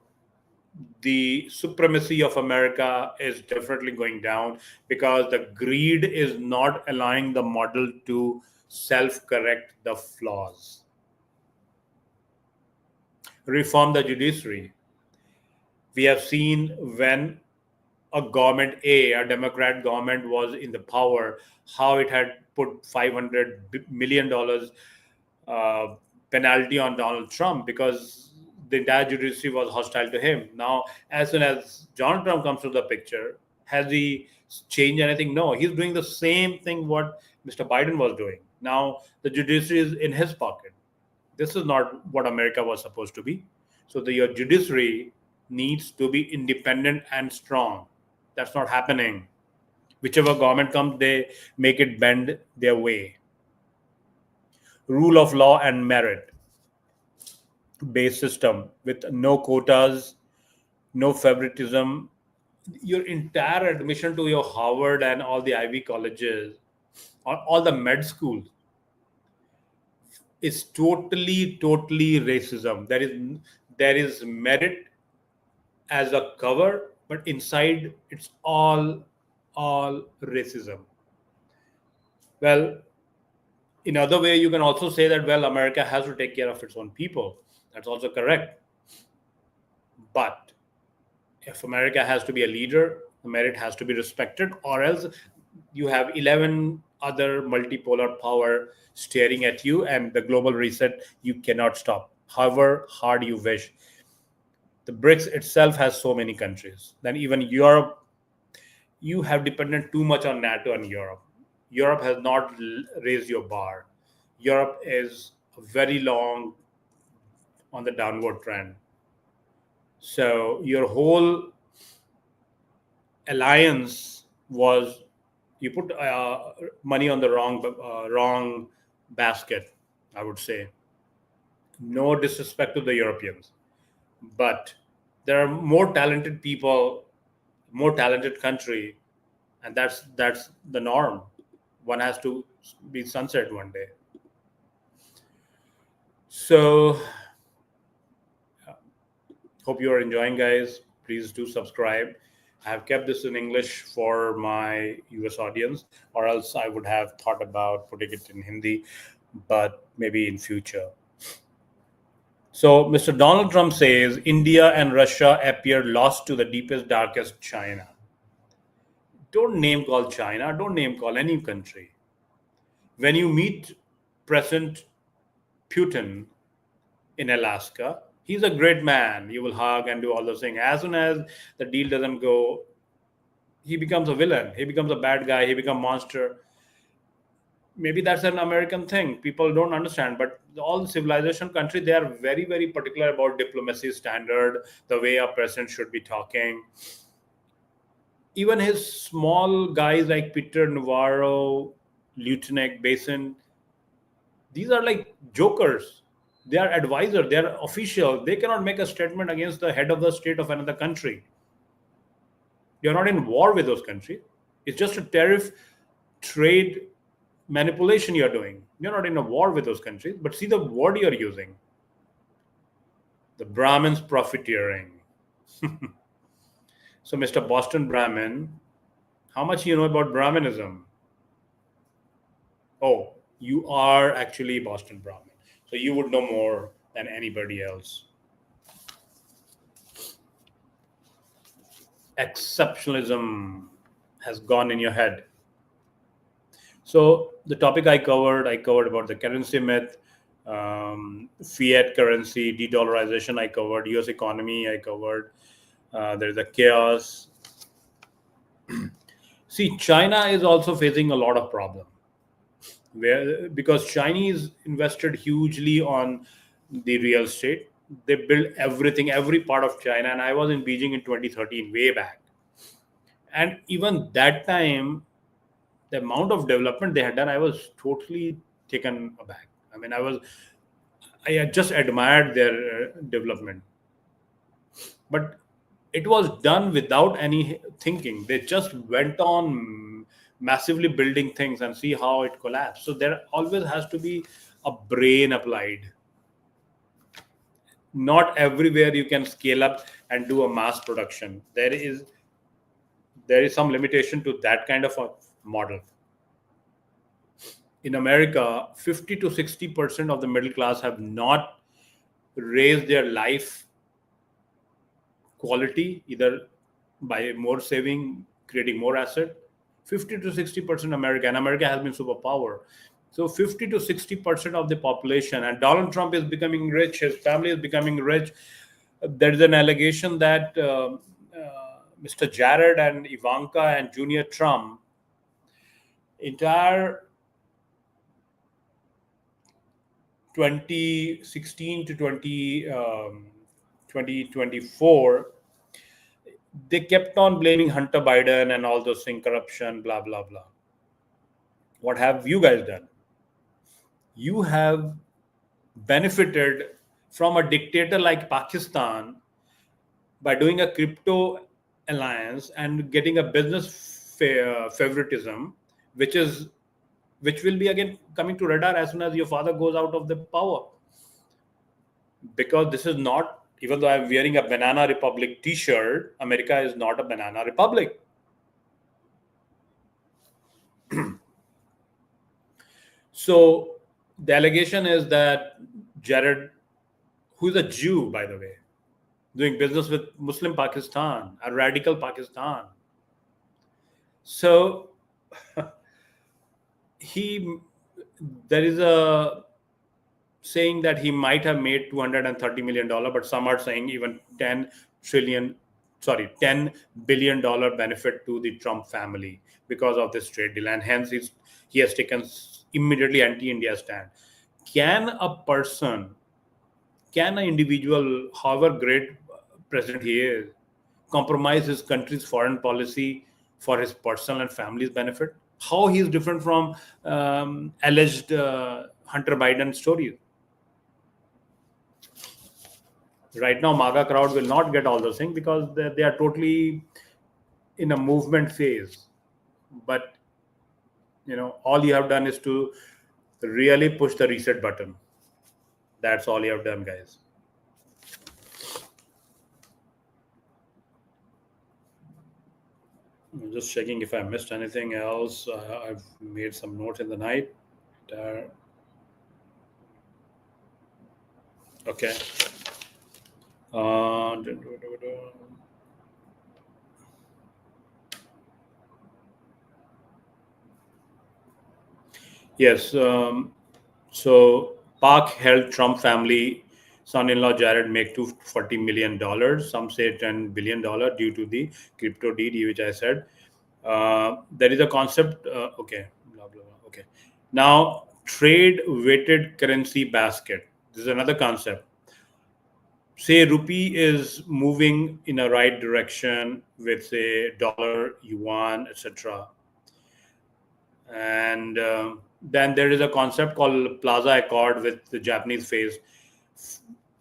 the supremacy of America is definitely going down because the greed is not allowing the model to self-correct the flaws. Reform the judiciary. We have seen when a Democrat government was in the power, how it had put $500 million penalty on Donald Trump because the entire judiciary was hostile to him. Now, as soon as Donald Trump comes to the picture, has he changed anything? No, he's doing the same thing what Mr. Biden was doing. Now, the judiciary is in his pocket. This is not what America was supposed to be. So your judiciary needs to be independent and strong. That's not happening. Whichever government comes, they make it bend their way. Rule of law and merit based system with no quotas, no favoritism. Your entire admission to your Harvard and all the Ivy colleges, or all the med schools, is totally racism. There is merit as a cover, but inside it's all racism. Well, In other way, you can also say that, well, America has to take care of its own people. That's also correct. But if America has to be a leader, the merit has to be respected, or else you have 11 other multipolar power staring at you, and the global reset you cannot stop, however hard you wish. The BRICS itself has so many countries. Then even Europe, you have depended too much on NATO and Europe. Europe has not raised your bar. Europe is very long on the downward trend. So your whole alliance was, you put money on the wrong basket, I would say. No disrespect to the Europeans, but there are more talented people, more talented country, and that's the norm. One has to be sunset one day. So hope you are enjoying, guys. Please do subscribe. I have kept this in English for my US audience, or else I would have thought about putting it in Hindi, but maybe in future. So Mr. Donald Trump says India and Russia appear lost to the deepest, darkest China. Don't name call China, don't name call any country. When you meet President Putin in Alaska, he's a great man. You will hug and do all those things. As soon as the deal doesn't go, he becomes a villain. He becomes a bad guy. He becomes a monster. Maybe that's an American thing. People don't understand. But all the civilization countries, they are very, very particular about diplomacy standard, the way a president should be talking. Even his small guys like Peter Navarro, Lieutenant Basin, these are like jokers. They are advisors, they are official. They cannot make a statement against the head of the state of another country. You're not in war with those countries. It's just a tariff trade manipulation you're doing. You're not in a war with those countries. But see the word you're using. The Brahmins profiteering. So Mr. Boston Brahmin, how much you know about Brahminism? Oh, you are actually Boston Brahmin. So you would know more than anybody else. Exceptionalism has gone in your head. So the topic I covered about the currency myth, fiat currency, de-dollarization I covered, US economy I covered. There's a chaos. See, China is also facing a lot of problem. Because Chinese invested hugely on the real estate. They built everything, every part of China. And I was in Beijing in 2013, way back. And even that time, the amount of development they had done, I was totally taken aback. I mean, I had just admired their development. But it was done without any thinking. They just went on massively building things and see how it collapsed. So there always has to be a brain applied. Not everywhere you can scale up and do a mass production. There is some limitation to that kind of a model. In America, 50 to 60% of the middle class have not raised their life quality either by more saving, creating more asset. 50 to 60% America, and America has been superpower. So 50 to 60% of the population, and Donald Trump is becoming rich, his family is becoming rich. There is an allegation that Mr. Jared and Ivanka and Junior Trump, entire 2016 to 2024, they kept on blaming Hunter Biden and all those things, corruption, blah, blah, blah. What have you guys done? You have benefited from a dictator like Pakistan by doing a crypto alliance and getting a business favoritism, which will be again coming to radar as soon as your father goes out of the power. Because this is not, even though I'm wearing a Banana Republic t-shirt, America is not a banana republic. So The allegation is that Jared, who's a Jew, by the way, doing business with Muslim Pakistan, a radical Pakistan. So he, there is a saying that he might have made $230 million, but some are saying even 10 billion dollar benefit to the Trump family because of this trade deal, and hence he has taken immediately anti-India stand. Can a person, can an individual, however great president he is, compromise his country's foreign policy for his personal and family's benefit? How he is different from alleged Hunter Biden stories? Right now, MAGA crowd will not get all those things because they are totally in a movement phase. But all you have done is to really push the reset button. That's all you have done, guys. I'm just checking if I missed anything else. I've made some notes in the night. Okay. Yes. So Park held Trump family son-in-law Jared make $240 million. Some say $10 billion due to the crypto deed, which I said. There is a concept. Okay. Blah, blah, blah. Okay. Now, trade weighted currency basket. This is another concept. Say rupee is moving in a right direction with say dollar, yuan, etc. And then there is a concept called Plaza Accord with the Japanese phase.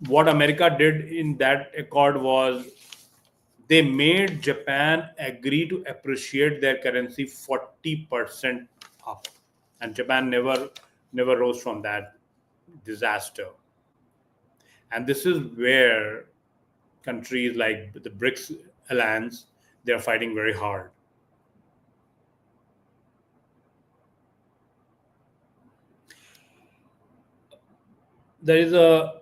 What America did in that accord was they made Japan agree to appreciate their currency 40% up, and Japan never rose from that disaster. And this is where countries like the BRICS alliance, they're fighting very hard. There is a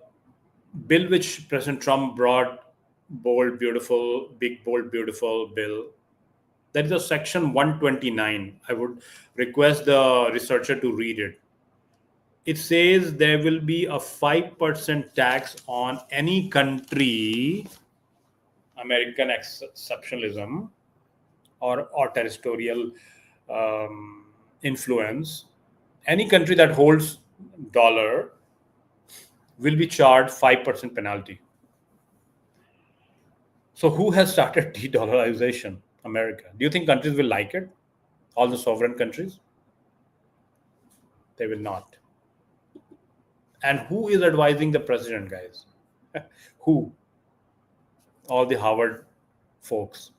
bill which President Trump brought, bold, beautiful, big, bold, beautiful bill. That is a section 129. I would request the researcher to read it. It says there will be a 5% tax on any country, American exceptionalism or territorial influence. Any country that holds dollar will be charged 5% penalty. So who has started de-dollarization? America. Do you think countries will like it? All the sovereign countries? They will not. And who is advising the president, guys? Who? All the Harvard folks.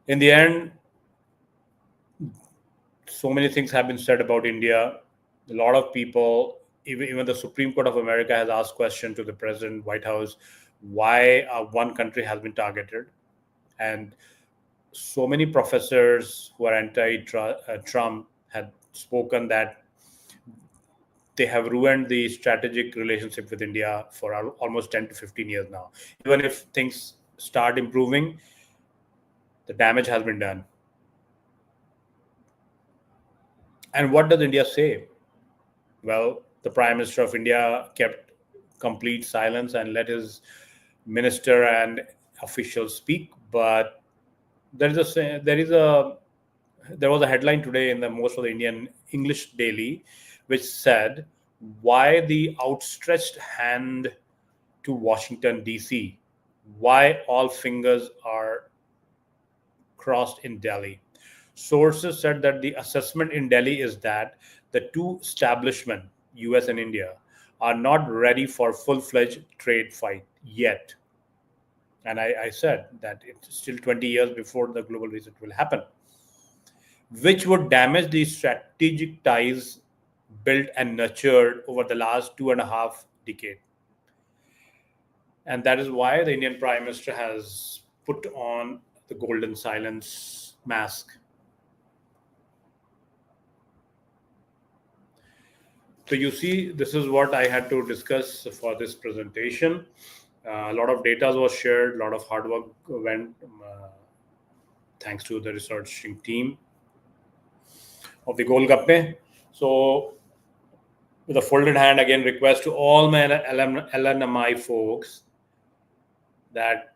In the end, so many things have been said about India. A lot of people, even the Supreme Court of America has asked question to the president, White House, why one country has been targeted. And so many professors who are anti-Trump had spoken that they have ruined the strategic relationship with India for almost 10 to 15 years now. Even if things start improving, the damage has been done. And what does India say? Well, the Prime Minister of India kept complete silence and let his minister and officials speak. But there was a headline today in the most of the Indian English daily, which said, "Why the outstretched hand to Washington D.C.? Why all fingers are crossed in Delhi?" Sources said that the assessment in Delhi is that the two establishments, US and India, are not ready for full-fledged trade fight yet. And I said that it's still 20 years before the global reset will happen, which would damage the strategic ties built and nurtured over the last 2.5 decades. And that is why the Indian Prime Minister has put on the golden silence mask. So you see, this is what I had to discuss for this presentation. A lot of data was shared, a lot of hard work went, thanks to the researching team of the Golgappe. So with a folded hand, again, request to all my LNMI folks that,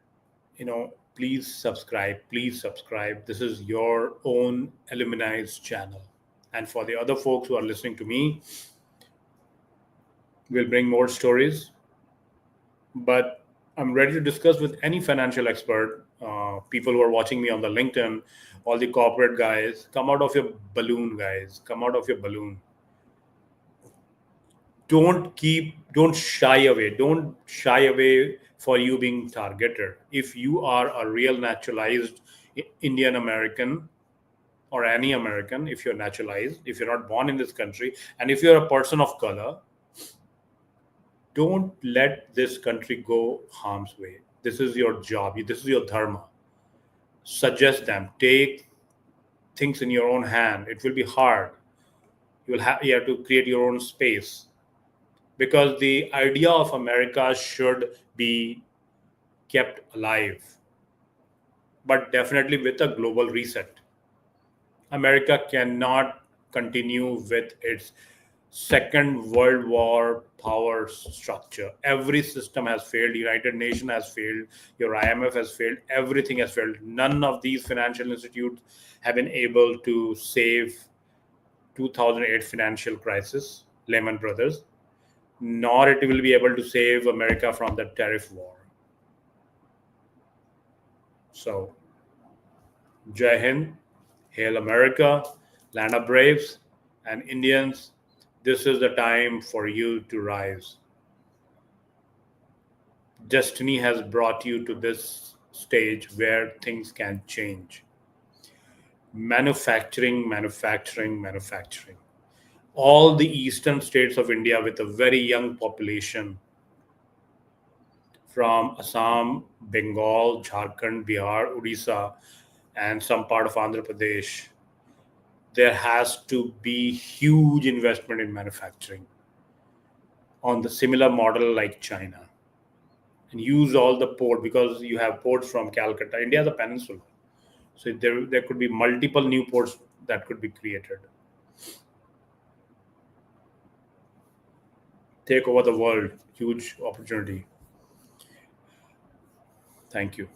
please subscribe. Please subscribe. This is your own Alumni's channel. And for the other folks who are listening to me, we'll bring more stories. But I'm ready to discuss with any financial expert, people who are watching me on the LinkedIn, all the corporate guys. Come out of your balloon, guys. Come out of your balloon. Don't shy away for you being targeted. If you are a real naturalized Indian American or any American, if you're naturalized, if you're not born in this country, and if you're a person of color, don't let this country go harm's way. This is your job. This is your dharma. Suggest them. Take things in your own hand. It will be hard. You have to create your own space, because the idea of America should be kept alive, but definitely with a global reset. America cannot continue with its Second World War power structure. Every system has failed. United Nations has failed. Your IMF has failed. Everything has failed. None of these financial institutes have been able to save 2008 financial crisis, Lehman Brothers, nor it will be able to save America from the tariff war. So, Jai Hind, Hail America, Land of Braves, and Indians. This is the time for you to rise. Destiny has brought you to this stage where things can change. Manufacturing, manufacturing, manufacturing. All the eastern states of India with a very young population, from Assam, Bengal, Jharkhand, Bihar, Odisha, and some part of Andhra Pradesh, there has to be huge investment in manufacturing on the similar model like China, and use all the port, because you have ports from Calcutta. India is a peninsula, so there could be multiple new ports that could be created. Take over the world, huge opportunity. Thank you.